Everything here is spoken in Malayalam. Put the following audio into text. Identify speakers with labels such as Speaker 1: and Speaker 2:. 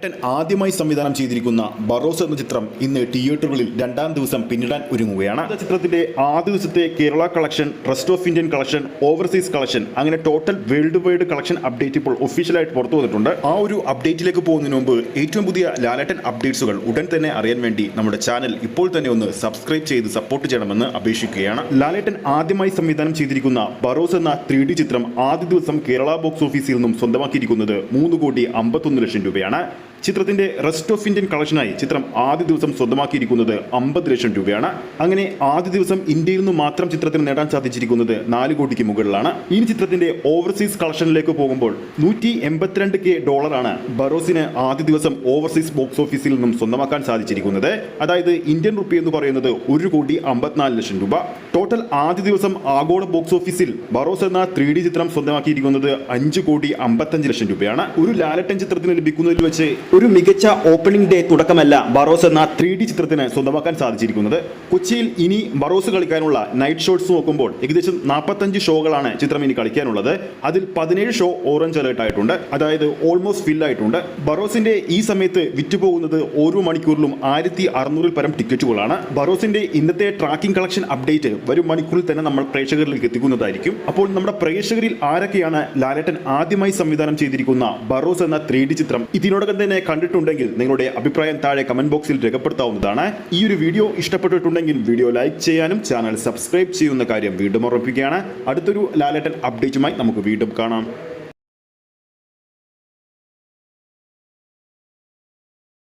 Speaker 1: ആദ്യമായി സംവിധാനം ചെയ്തിരിക്കുന്ന ബറോസ് എന്ന ചിത്രം ഇന്ന് തിയേറ്ററുകളിൽ രണ്ടാം ദിവസം പിന്നിടാൻ ഒരുങ്ങുകയാണ്. ചിത്രത്തിന്റെ ആദ്യ ദിവസത്തെ Kerala collection, rest of Indian collection, overseas collection, അങ്ങനെ total worldwide collection update ഇപ്പോൾ ഒഫീഷ്യലായിട്ട് പുറത്തു വന്നിട്ടുണ്ട്. ആ ഒരു അപ്ഡേറ്റിലേക്ക് പോകുന്നതിന് മുമ്പ് ഏറ്റവും പുതിയ ലാലേട്ടൻ അപ്ഡേറ്റ്സുകൾ ഉടൻ തന്നെ അറിയാൻ വേണ്ടി നമ്മുടെ ചാനൽ ഇപ്പോൾ തന്നെ ഒന്ന് സബ്സ്ക്രൈബ് ചെയ്ത് സപ്പോർട്ട് ചെയ്യണമെന്ന് അപേക്ഷിക്കുകയാണ്. ലാലേട്ടൻ ആദ്യമായി സംവിധാനം ചെയ്തിരിക്കുന്ന ബറോസ് എന്ന 3D ചിത്രം ആദ്യ ദിവസം കേരള ബോക്സ് ഓഫീസിൽ നിന്നും സ്വന്തമാക്കിയിരിക്കുന്നത് 3,51,00,000 രൂപയാണ്. ചിത്രത്തിന്റെ റെസ്റ്റ് ഓഫ് ഇന്ത്യൻ കളക്ഷനായി ചിത്രം ആദ്യ ദിവസം സ്വന്തമാക്കിയിരിക്കുന്നത് 50 ലക്ഷം രൂപയാണ്. അങ്ങനെ ആദ്യ ദിവസം ഇന്ത്യയിൽ നിന്ന് മാത്രം ചിത്രത്തിന് നേടാൻ സാധിച്ചിരിക്കുന്നത് 4 കോടിക്ക് മുകളിലാണ്. ഈ ചിത്രത്തിന്റെ ഓവർസീസ് കളക്ഷനിലേക്ക് പോകുമ്പോൾ $182K ബറോസിന് ആദ്യ ദിവസം ഓവർസീസ് ബോക്സ് ഓഫീസിൽ നിന്നും സ്വന്തമാക്കാൻ സാധിച്ചിരിക്കുന്നത്. അതായത് ഇന്ത്യൻ റുപ്പി എന്ന് പറയുന്നത് 1,54,00,000 രൂപ. ടോട്ടൽ ആദ്യ ദിവസം ആഗോള ബോക്സ് ഓഫീസിൽ ബറോസ് എന്ന 3D ചിത്രം സ്വന്തമാക്കിയിരിക്കുന്നത് 5,55,00,000 രൂപയാണ്. ഒരു ലാലേട്ടൻ ചിത്രത്തിന് ലഭിക്കുന്നതിൽ വെച്ച് ഒരു മികച്ച ഓപ്പണിംഗ് ഡേ തുടക്കമല്ല ബറോസ് എന്ന 3D ചിത്രത്തിന് സ്വന്തമാക്കാൻ സാധിച്ചിരിക്കുന്നത്. കൊച്ചിയിൽ ഇനി ബറോസ് കളിക്കാനുള്ള നൈറ്റ് ഷോട്ട്സ് നോക്കുമ്പോൾ ഏകദേശം 45 ഷോകളാണ് ചിത്രം ഇനി കളിക്കാനുള്ളത്. അതിൽ 17 ഷോ ഓറഞ്ച് അലേർട്ട് ആയിട്ടുണ്ട്, അതായത് ഓൾമോസ്റ്റ് ഫിൽ ആയിട്ടുണ്ട്. ബറോസിന്റെ ഈ സമയത്ത് വിറ്റുപോകുന്നത് ഓരോ മണിക്കൂറിലും 1600 പരം ടിക്കറ്റുകളാണ്. ബറോസിന്റെ ഇന്നത്തെ ട്രാക്കിംഗ് കളക്ഷൻ അപ്ഡേറ്റ് വരും മണിക്കൂറിൽ തന്നെ നമ്മൾ പ്രേക്ഷകരിലേക്ക് എത്തിക്കുന്നതായിരിക്കും. അപ്പോൾ നമ്മുടെ പ്രേക്ഷകരിൽ ആരൊക്കെയാണ് ലാലേട്ടൻ ആദ്യമായി സംവിധാനം ചെയ്തിരിക്കുന്ന ബറോസ് എന്ന 3D ചിത്രം ഇതിനോടകം തന്നെ കണ്ടിട്ടുണ്ടെങ്കിൽ നിങ്ങളുടെ അഭിപ്രായം താഴെ കമന്റ് ബോക്സിൽ രേഖപ്പെടുത്താവുന്നതാണ്. ഈ ഒരു വീഡിയോ ഇഷ്ടപ്പെട്ടിട്ടുണ്ടെങ്കിൽ വീഡിയോ ലൈക്ക് ചെയ്യാനും ചാനൽ സബ്സ്ക്രൈബ് ചെയ്യുന്ന കാര്യം വീണ്ടും ഓർമ്മിപ്പിക്കുകയാണ്. അടുത്തൊരു ലാലേട്ടൻ അപ്ഡേറ്റുമായി നമുക്ക് വീണ്ടും കാണാം.